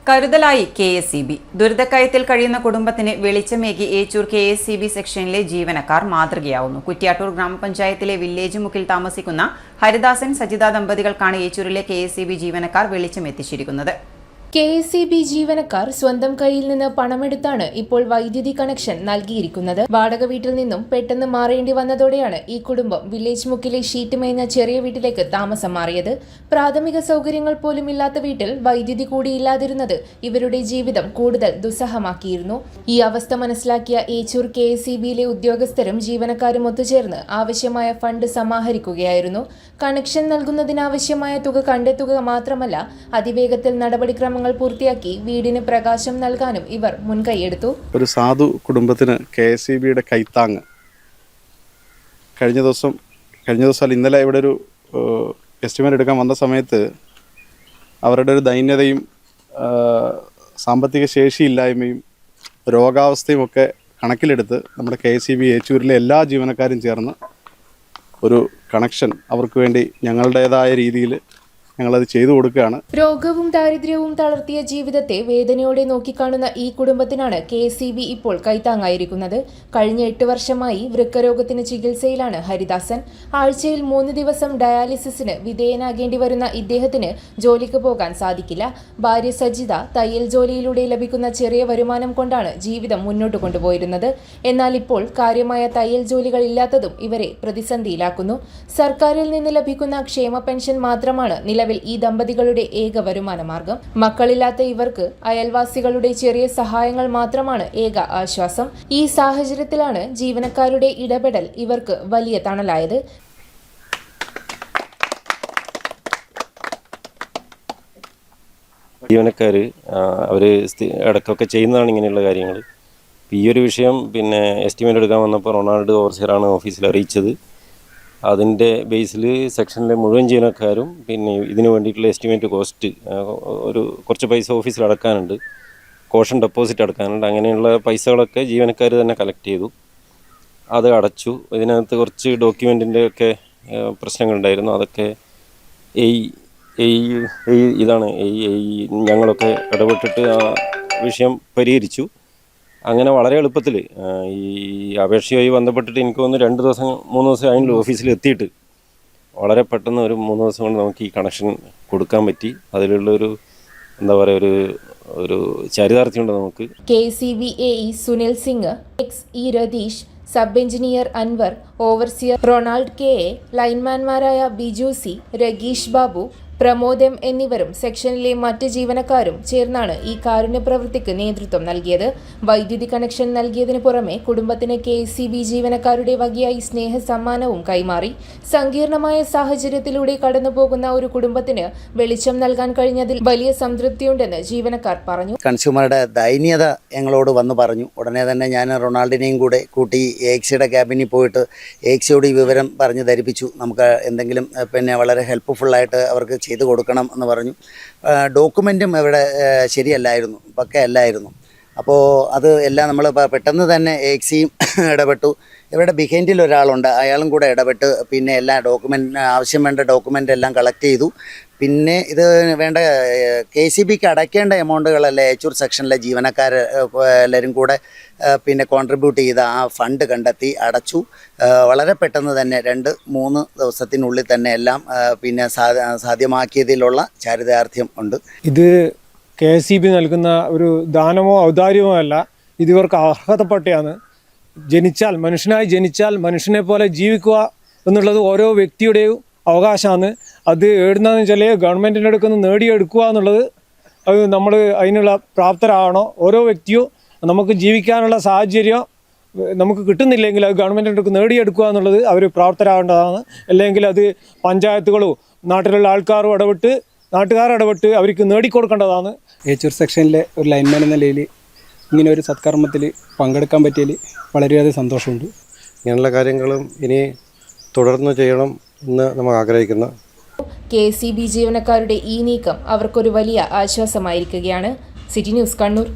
കരുതലായി KSEB. ദുരിതക്കയത്തിൽ കഴിയുന്ന കുടുംബത്തിന് വെളിച്ചമേകി Echur KSEB സെക്ഷനിലെ ജീവനക്കാർ മാതൃകയാവുന്നു. കുറ്റ്യാട്ടൂർ ഗ്രാമപഞ്ചായത്തിലെ വില്ലേജ് മുക്കിൽ താമസിക്കുന്ന ഹരിദാസൻ സജിത ദമ്പതികൾക്കാണ് ഏച്ചൂരിലെ KSEB ജീവനക്കാർ വെളിച്ചമെത്തിച്ചിരിക്കുന്നത്. KSEB ജീവനക്കാർ സ്വന്തം കയ്യിൽ നിന്ന് പണമെടുത്താണ് ഇപ്പോൾ വൈദ്യുതി കണക്ഷൻ നൽകിയിരിക്കുന്നത്. വാടക വീട്ടിൽ നിന്നും പെട്ടെന്ന് മാറേണ്ടി വന്നതോടെയാണ് ഈ കുടുംബം വില്ലേജ് മുക്കിലെ ഷീറ്റ് മേഞ്ഞ ചെറിയ വീട്ടിലേക്ക് താമസം മാറിയത്. പ്രാഥമിക സൗകര്യങ്ങൾ പോലും ഇല്ലാത്ത വീട്ടിൽ വൈദ്യുതി കൂടി ഇല്ലാതിരുന്നത് ഇവരുടെ ജീവിതം കൂടുതൽ ദുസ്സഹമാക്കിയിരുന്നു. ഈ അവസ്ഥ മനസ്സിലാക്കിയ ഏച്ചൂർ KSEBയിലെ ഉദ്യോഗസ്ഥരും ജീവനക്കാരും ഒത്തുചേർന്ന് ആവശ്യമായ ഫണ്ട് സമാഹരിക്കുകയായിരുന്നു. കണക്ഷൻ നൽകുന്നതിനാവശ്യമായ തുക കണ്ടെത്തുക മാത്രമല്ല, അതിവേഗത്തിൽ നടപടിക്രമങ്ങൾ പൂർത്തിയാക്കി വീടിന് പ്രകാശം നൽകാനും ഇവർ മുൻകൈയെടുത്തു. ഒരു സാധു കുടുംബത്തിന് KSEBയുടെ കൈത്താങ് കഴിഞ്ഞ ദിവസം ഇന്നലെ ഇവിടെ ഒരു എസ്റ്റിമേറ്റ് എടുക്കാൻ വന്ന സമയത്ത് അവരുടെ ഒരു ദൈന്യതയും സാമ്പത്തിക ശേഷിയില്ലായ്മയും രോഗാവസ്ഥയും ഒക്കെ കണക്കിലെടുത്ത് നമ്മുടെ KSEB ഏച്ചൂരിലെ എല്ലാ ജീവനക്കാരും ചേർന്ന് ഒരു കണക്ഷൻ അവർക്ക് വേണ്ടി ഞങ്ങളുടേതായ രീതിയിൽ ഞങ്ങളത് ചെയ്തു കൊടുക്കുകയാണ്. രോഗവും ദാരിദ്ര്യവും തളർത്തിയ ജീവിതത്തെ വേദനയോടെ നോക്കിക്കാണുന്ന ഈ കുടുംബത്തിനാണ് KSEB ഇപ്പോൾ കൈത്താങ്ങായിരിക്കുന്നത്. കഴിഞ്ഞ 8 വർഷമായി വൃക്കരോഗത്തിന് ചികിത്സയിലാണ് ഹരിദാസൻ. ആഴ്ചയിൽ 3 ദിവസം ഡയാലിസിസിന് വിധേയനാകേണ്ടി വരുന്ന ഇദ്ദേഹത്തിന് ജോലിക്ക് പോകാൻ സാധിക്കില്ല. ഭാര്യ സജിത തയ്യൽ ജോലിയിലൂടെ ലഭിക്കുന്ന ചെറിയ വരുമാനം കൊണ്ടാണ് ജീവിതം മുന്നോട്ട് കൊണ്ടുപോയിരുന്നത്. എന്നാൽ ഇപ്പോൾ കാര്യമായ തയ്യൽ ജോലികൾ ഇല്ലാത്തതും ഇവരെ പ്രതിസന്ധിയിലാക്കുന്നു. സർക്കാരിൽ നിന്ന് ലഭിക്കുന്ന ക്ഷേമ പെൻഷൻ മാത്രമാണ് നിലവിൽ ഈ ദമ്പതികളുടെ ഏക വരുമാന മാർഗം. മക്കളില്ലാത്ത ഇവർക്ക് അയൽവാസികളുടെ ചെറിയ സഹായങ്ങൾ മാത്രമാണ് ഏക ആശ്വാസം. ഈ സാഹചര്യത്തിലാണ് ജീവനക്കാരുടെ ഇടപെടൽ ഇവർക്ക് വലിയ തണലായത്. ജീവനക്കാർ അവർ ഇടയ്ക്കൊക്കെ ചെയ്യുന്നതാണ് ഇങ്ങനെയുള്ള കാര്യങ്ങൾ. ഈ ഒരു വിഷയം എസ്റ്റിമേറ്റ് എടുക്കാൻ വന്നപ്പോൾ റൊണാൾഡ് ഓവർസിയറാണ് ഓഫീസിൽ അറിയിച്ചത്. അതിൻ്റെ ബേസിൽ സെക്ഷനിലെ മുഴുവൻ ജീവനക്കാരും ഇതിന് വേണ്ടിയിട്ടുള്ള എസ്റ്റിമേറ്റ് കോസ്റ്റ് കുറച്ച് പൈസ ഓഫീസിൽ അടക്കാനുണ്ട്, കോഷൻ ഡെപ്പോസിറ്റ് അടക്കാനുണ്ട്. അങ്ങനെയുള്ള പൈസകളൊക്കെ ജീവനക്കാർ തന്നെ കളക്ട് ചെയ്തു, അത് അടച്ചു. ഇതിനകത്ത് കുറച്ച് ഡോക്യുമെൻറ്റിൻ്റെ ഒക്കെ പ്രശ്നങ്ങളുണ്ടായിരുന്നു. അതൊക്കെ ഞങ്ങളൊക്കെ ഇടപെട്ടിട്ട് ആ വിഷയം പരിഹരിച്ചു. അങ്ങനെ വളരെ എളുപ്പത്തിൽ ഈ അപേക്ഷയുമായി ബന്ധപ്പെട്ടിട്ട് എനിക്ക് തോന്നുന്നു 2 ദിവസം 3 ദിവസം അതിനുള്ള ഓഫീസിൽ എത്തിയിട്ട് വളരെ പെട്ടെന്ന് ഒരു 3 ദിവസം കൊണ്ട് നമുക്ക് ഈ കണക്ഷൻ കൊടുക്കാൻ പറ്റി. അതിലുള്ളൊരു എന്താ പറയുക ഒരു ചരിതാർത്ഥ്യമുണ്ട് നമുക്ക്. KSEB AE Sunil Singh, XE Ratheesh, sub engineer Anwar, overseer Ronald KA, ലൈൻമാൻമാരായ ബിജു സി, രഗീഷ് ബാബു, പ്രമോദ് M എന്നിവരും സെക്ഷനിലെ മറ്റ് ജീവനക്കാരും ചേർന്നാണ് ഈ കാരുണ്യ പ്രവൃത്തിക്ക് നേതൃത്വം നൽകിയത്. വൈദ്യുതി കണക്ഷൻ നൽകിയതിനു പുറമെ കുടുംബത്തിന് KSEB ജീവനക്കാരുടെ വകയായി സ്നേഹ സമ്മാനവും കൈമാറി. സങ്കീർണമായ സാഹചര്യത്തിലൂടെ കടന്നുപോകുന്ന ഒരു കുടുംബത്തിന് വെളിച്ചം നൽകാൻ കഴിഞ്ഞതിൽ വലിയ സംതൃപ്തിയുണ്ടെന്ന് ജീവനക്കാർ പറഞ്ഞു. കൺസ്യൂമറുടെ ദൈന്യത ഞങ്ങളോട് വന്ന് പറഞ്ഞു. ഉടനെ തന്നെ ഞാൻ റൊണാൾഡിനെയും കൂടെ കൂട്ടി AXയുടെ ക്യാബിനിൽ പോയിട്ട് AXയോട് ഈ വിവരം പറഞ്ഞ് ധരിപ്പിച്ചു. നമുക്ക് എന്തെങ്കിലും വളരെ ഹെൽപ്ഫുള്ളായിട്ട് അവർക്ക് ചെയ്തു കൊടുക്കണം എന്ന് പറഞ്ഞു. ഡോക്യുമെൻറ്റും ഇവിടെ ശരിയല്ലായിരുന്നു, പക്കയല്ലായിരുന്നു. അപ്പോൾ അത് എല്ലാം നമ്മൾ പെട്ടെന്ന് തന്നെ AXയും ഇടപെട്ടു. ഇവിടെ ബിഹൈൻഡിൽ ഒരാളുണ്ട്, അയാളും കൂടെ ഇടപെട്ട് എല്ലാ ആവശ്യം വേണ്ട ഡോക്യുമെൻ്റ് എല്ലാം കളക്ട് ചെയ്തു. ഇത് വേണ്ട KSEBക്ക് അടയ്ക്കേണ്ട എമൗണ്ടുകളല്ലേ ഏച്ചൂർ സെക്ഷനിലെ ജീവനക്കാർ എല്ലാവരും കൂടെ കോൺട്രിബ്യൂട്ട് ചെയ്ത ആ ഫണ്ട് കണ്ടെത്തി അടച്ചു. വളരെ പെട്ടെന്ന് തന്നെ 2-3 ദിവസത്തിനുള്ളിൽ തന്നെ എല്ലാം സാധ്യമാക്കിയതിലുള്ള ചാരിതാർത്ഥ്യം ഉണ്ട്. ഇത് KSEB നൽകുന്ന ഒരു ദാനമോ ഔദാര്യമോ അല്ല, ഇത് ഇവർക്ക് അർഹതപ്പെട്ടയാണ്. മനുഷ്യനായി ജനിച്ചാൽ മനുഷ്യനെ പോലെ ജീവിക്കുക എന്നുള്ളത് ഓരോ വ്യക്തിയുടെയും അവകാശമാണ്. അത് എവിടുന്നാന്ന് വെച്ചാൽ ഗവൺമെൻറ്റിൻ്റെ അടുത്ത് നിന്ന് നേടിയെടുക്കുക എന്നുള്ളത് അത് നമ്മൾ അതിനുള്ള പ്രാപ്തരാകണോ. ഓരോ വ്യക്തിയും നമുക്ക് ജീവിക്കാനുള്ള സാഹചര്യം നമുക്ക് കിട്ടുന്നില്ലെങ്കിൽ അത് ഗവൺമെൻറ്റിൻ്റെ അടുത്ത് നേടിയെടുക്കുക എന്നുള്ളത് അവർ പ്രാപ്തരാകേണ്ടതാണ്. അല്ലെങ്കിൽ അത് പഞ്ചായത്തുകളും നാട്ടിലുള്ള നാട്ടുകാരിടപെട്ട് അവർക്ക് നേടിക്കൊടുക്കേണ്ടതാണ്. ഏച്ചൂർ സെക്ഷനിലെ ഒരു ലൈൻമാൻ എന്ന നിലയിൽ ഇങ്ങനെ ഒരു സത്കർമ്മത്തിൽ പങ്കെടുക്കാൻ പറ്റിയതിൽ വളരെയധികം സന്തോഷമുണ്ട്. ഇങ്ങനെയുള്ള കാര്യങ്ങളും ഇനി തുടർന്ന് ചെയ്യണം എന്ന് നമ്മൾ ആഗ്രഹിക്കുന്നു. KSEB ജീവനക്കാരുടെ ഈ നീക്കം അവർക്കൊരു വലിയ ആശ്വാസമായിരിക്കുകയാണ്. City news, Kannur.